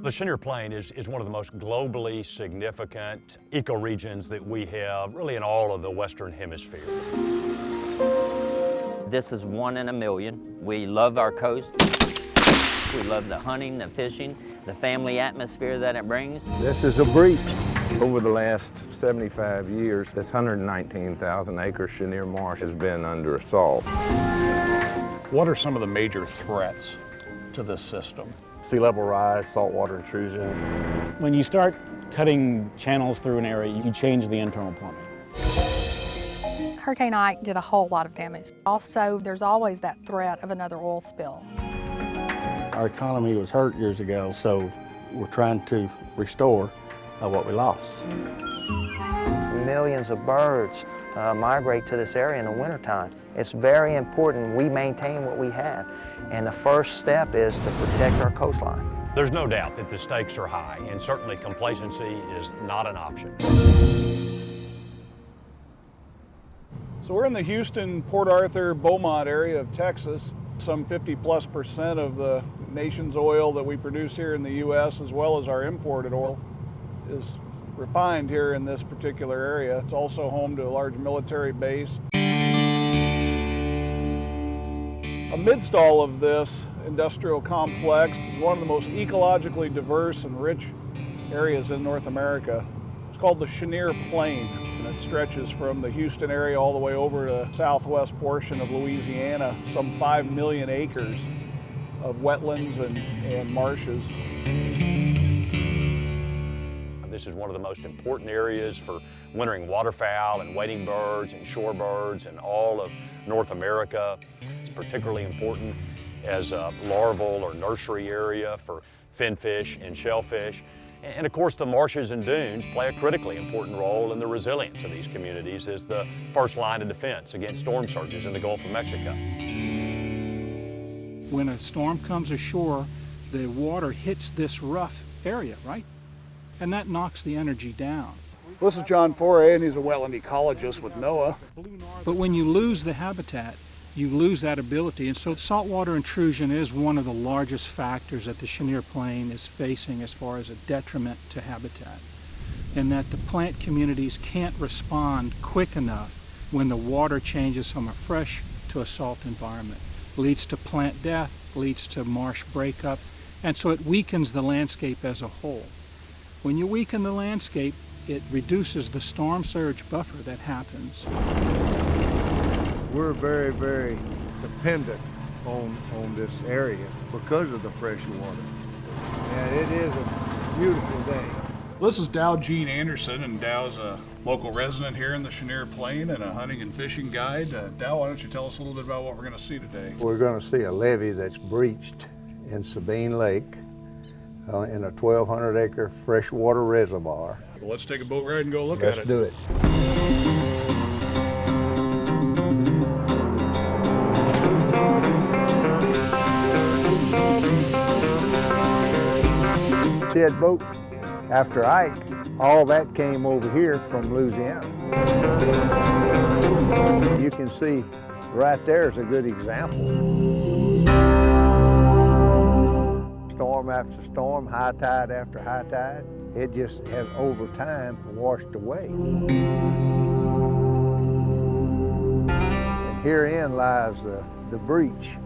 The Chenier Plain is one of the most globally significant ecoregions that we have really in all of the Western Hemisphere. This is one in a million. We love our coast. We love the hunting, the fishing, the family atmosphere that it brings. This is a breach. Over the last 75 years, this 119,000 acre Chenier Marsh has been under assault. What are some of the major threats to this system? Sea level rise, saltwater intrusion. When you start cutting channels through an area, you change the internal plumbing. Hurricane Ike did a whole lot of damage. Also, there's always that threat of another oil spill. Our economy was hurt years ago, so we're trying to restore what we lost. Millions of birds migrate to this area in the wintertime. It's very important we maintain what we have, and the first step is to protect our coastline. There's no doubt that the stakes are high, and certainly complacency is not an option. So we're in the Houston, Port Arthur, Beaumont area of Texas. Some 50+% of the nation's oil that we produce here in the U.S., as well as our imported oil, is refined here in this particular area. It's also home to a large military base. Amidst all of this industrial complex is one of the most ecologically diverse and rich areas in North America. It's called the Chenier Plain, and it stretches from the Houston area all the way over to the southwest portion of Louisiana, some 5 million acres of wetlands and marshes. This is one of the most important areas for wintering waterfowl and wading birds and shorebirds in all of North America. It's particularly important as a larval or nursery area for finfish and shellfish. And of course, the marshes and dunes play a critically important role in the resilience of these communities as the first line of defense against storm surges in the Gulf of Mexico. When a storm comes ashore, the water hits this rough area, right? And that knocks the energy down. This is John Foray, and he's a wetland ecologist with NOAA. But when you lose the habitat, you lose that ability. And so saltwater intrusion is one of the largest factors that the Chenier Plain is facing as far as a detriment to habitat. And that the plant communities can't respond quick enough when the water changes from a fresh to a salt environment. Leads to plant death, leads to marsh breakup, and so it weakens the landscape as a whole. When you weaken the landscape, it reduces the storm surge buffer that happens. We're very, very dependent on this area because of the fresh water. And it is a beautiful day. This is Dow Gene Anderson, and Dow's a local resident here in the Chenier Plain and a hunting and fishing guide. Dow, why don't you tell us a little bit about what we're going to see today? We're going to see a levee that's breached in Sabine Lake in a 1,200 acre freshwater reservoir. Well, let's take a boat ride and go look at it. Let's do it. See that boat? After Ike, all that came over here from Louisiana. You can see right there is a good example. Storm after storm, high tide after high tide, it just has over time washed away. And herein lies the breach.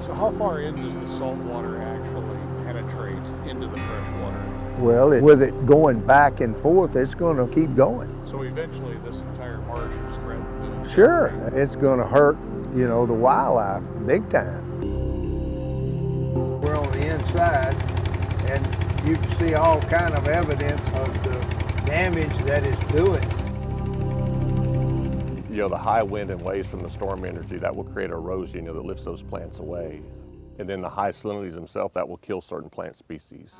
So how far in does the salt water actually penetrate into the fresh water? Well, with it going back and forth, it's going to keep going. So eventually this entire marsh is threatened. Sure, it's going to hurt, you know, the wildlife big time. We're on the inside, and you can see all kind of evidence of the damage that it's doing. You know, the high wind and waves from the storm energy, that will create erosion, you know, that lifts those plants away. And then the high salinities themselves, that will kill certain plant species.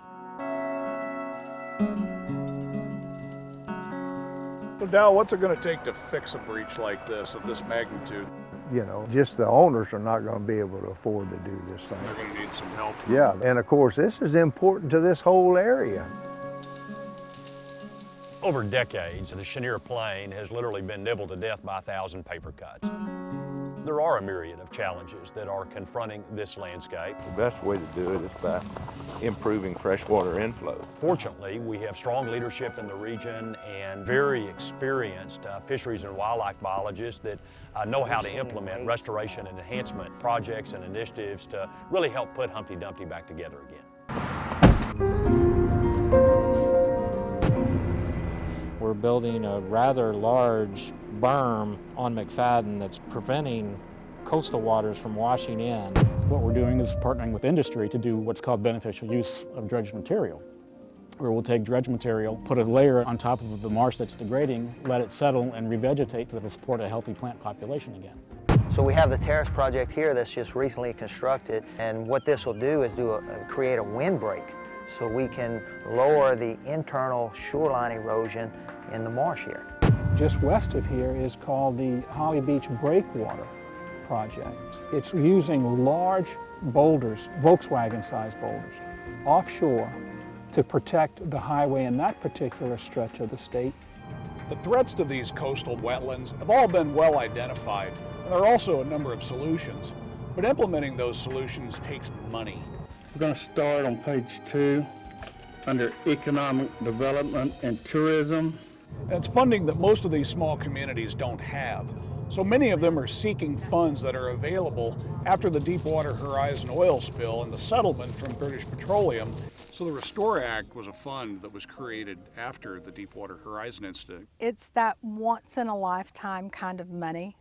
So Dow, what's it going to take to fix a breach like this, of this magnitude? You know, just the owners are not going to be able to afford to do this thing. They're going to need some help. Yeah, and of course this is important to this whole area. Over decades, the Chenier Plain has literally been nibbled to death by 1,000 paper cuts. There are a myriad of challenges that are confronting this landscape. The best way to do it is by improving freshwater inflow. Fortunately, we have strong leadership in the region and very experienced fisheries and wildlife biologists that know how to implement restoration and enhancement projects and initiatives to really help put Humpty Dumpty back together again. We're building a rather large berm on McFadden that's preventing coastal waters from washing in. What we're doing is partnering with industry to do what's called beneficial use of dredged material, where we'll take dredged material, put a layer on top of the marsh that's degrading, let it settle and revegetate to support a healthy plant population again. So we have the terrace project here that's just recently constructed, and what this will do is create a windbreak so we can lower the internal shoreline erosion in the marsh here. Just west of here is called the Holly Beach Breakwater Project. It's using large boulders, Volkswagen-sized boulders, offshore to protect the highway in that particular stretch of the state. The threats to these coastal wetlands have all been well identified. There are also a number of solutions, but implementing those solutions takes money. We're going to start on page 2 under economic development and tourism. And it's funding that most of these small communities don't have. So many of them are seeking funds that are available after the Deepwater Horizon oil spill and the settlement from British Petroleum. So the Restore Act was a fund that was created after the Deepwater Horizon incident. It's that once-in-a-lifetime kind of money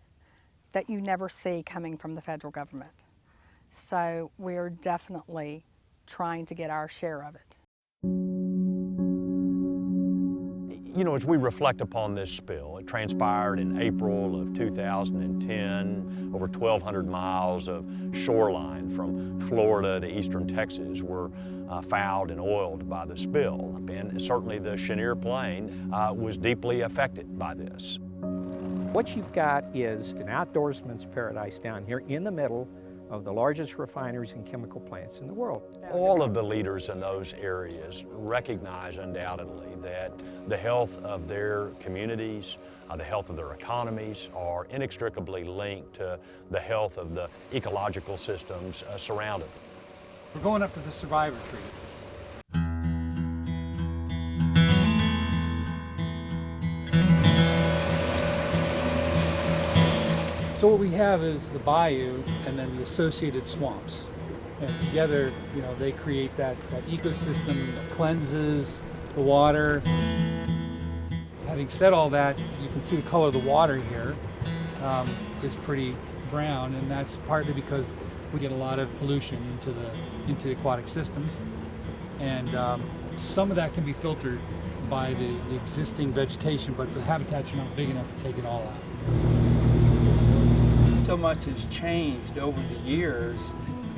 that you never see coming from the federal government. So we're definitely trying to get our share of it. You know, as we reflect upon this spill, it transpired in April of 2010. Over 1,200 miles of shoreline from Florida to eastern Texas were fouled and oiled by the spill. And certainly the Chenier Plain was deeply affected by this. What you've got is an outdoorsman's paradise down here in the middle of the largest refineries and chemical plants in the world. All of the leaders in those areas recognize undoubtedly that the health of their communities, the health of their economies are inextricably linked to the health of the ecological systems surrounding them. We're going up to the survivor tree. So what we have is the bayou and then the associated swamps. And together, you know, they create that ecosystem that cleanses the water. Having said all that, you can see the color of the water here is pretty brown, and that's partly because we get a lot of pollution into the aquatic systems. And some of that can be filtered by the existing vegetation, but the habitats are not big enough to take it all out. So much has changed over the years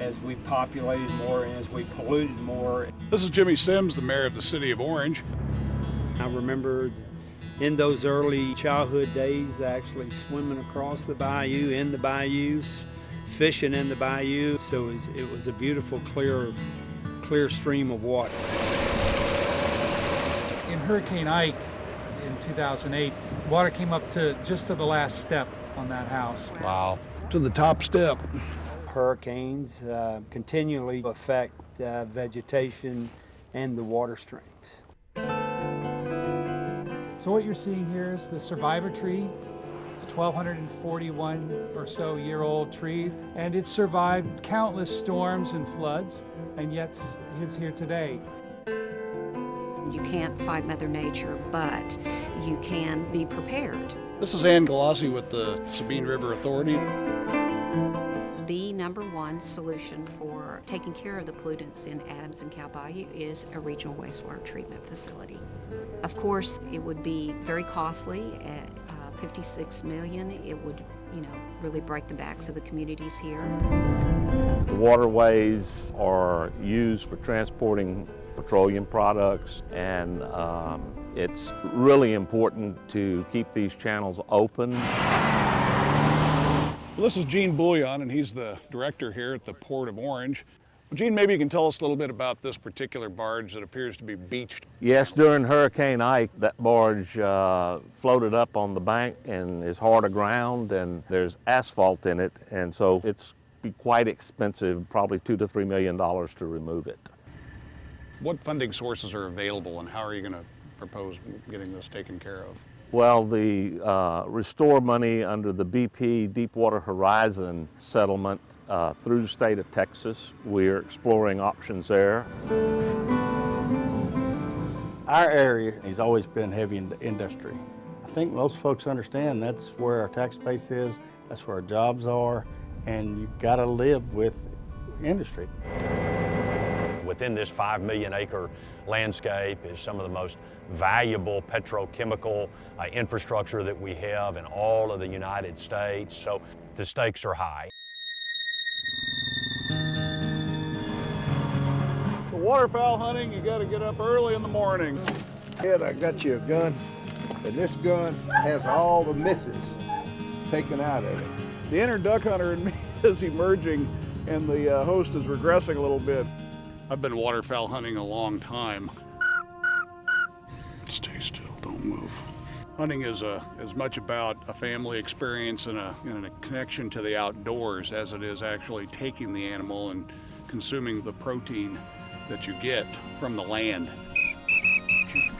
as we populated more and as we polluted more. This is Jimmy Sims, the mayor of the city of Orange. I remember in those early childhood days actually swimming across the bayou, in the bayous, fishing in the bayou. So it was a beautiful, clear stream of water. In Hurricane Ike in 2008, water came up to just to the last step on that house. Wow. To the top step. Hurricanes continually affect vegetation and the water streams. So what you're seeing here is the survivor tree, a 1,241 or so year old tree, and it survived countless storms and floods, and yet it's here today. You can't fight Mother Nature, but you can be prepared. This is Ann Galassi with the Sabine River Authority. The #1 solution for taking care of the pollutants in Adams and Cow Bayou is a regional wastewater treatment facility. Of course, it would be very costly at $56 million. It would, really break the backs of the communities here. The waterways are used for transporting petroleum products, and it's really important to keep these channels open. Well, this is Gene Bouillon, and he's the director here at the Port of Orange. Gene, maybe you can tell us a little bit about this particular barge that appears to be beached. Yes, during Hurricane Ike, that barge floated up on the bank and is hard aground, and there's asphalt in it, and so it's be quite expensive, probably $2 to $3 million to remove it. What funding sources are available, and how are you going to propose getting this taken care of? Well, the restore money under the BP Deepwater Horizon settlement through the state of Texas. We're exploring options there. Our area has always been heavy industry. I think most folks understand that's where our tax base is, that's where our jobs are, and you've got to live with industry. Within this 5 million acre landscape is some of the most valuable petrochemical infrastructure that we have in all of the United States, so the stakes are high. For waterfowl hunting, you got to get up early in the morning. Ed, I got you a gun, and this gun has all the misses taken out of it. The inner duck hunter in me is emerging, and the host is regressing a little bit. I've been waterfowl hunting a long time. Stay still, don't move. Hunting is as much about a family experience and a connection to the outdoors as it is actually taking the animal and consuming the protein that you get from the land.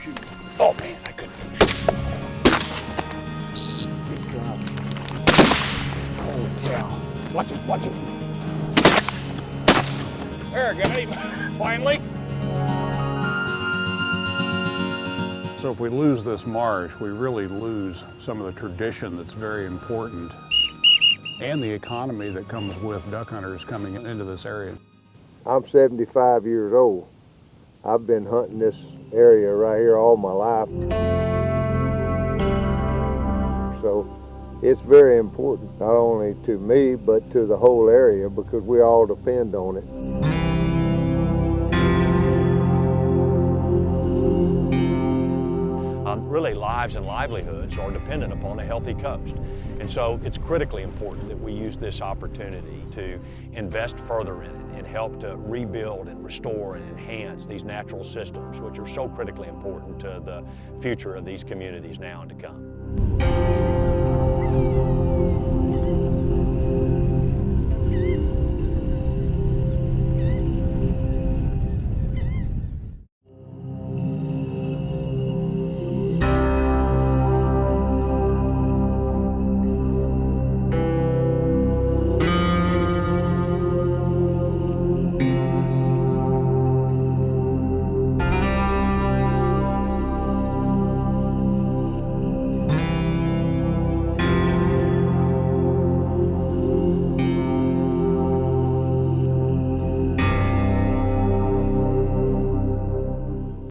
Shoot. Oh man, I couldn't finish. Good job. Holy cow. Watch it. There, I got him, finally. So if we lose this marsh, we really lose some of the tradition that's very important and the economy that comes with duck hunters coming into this area. I'm 75 years old. I've been hunting this area right here all my life. So it's very important, not only to me, but to the whole area, because we all depend on it. Really, lives and livelihoods are dependent upon a healthy coast. And so it's critically important that we use this opportunity to invest further in it and help to rebuild and restore and enhance these natural systems, which are so critically important to the future of these communities now and to come.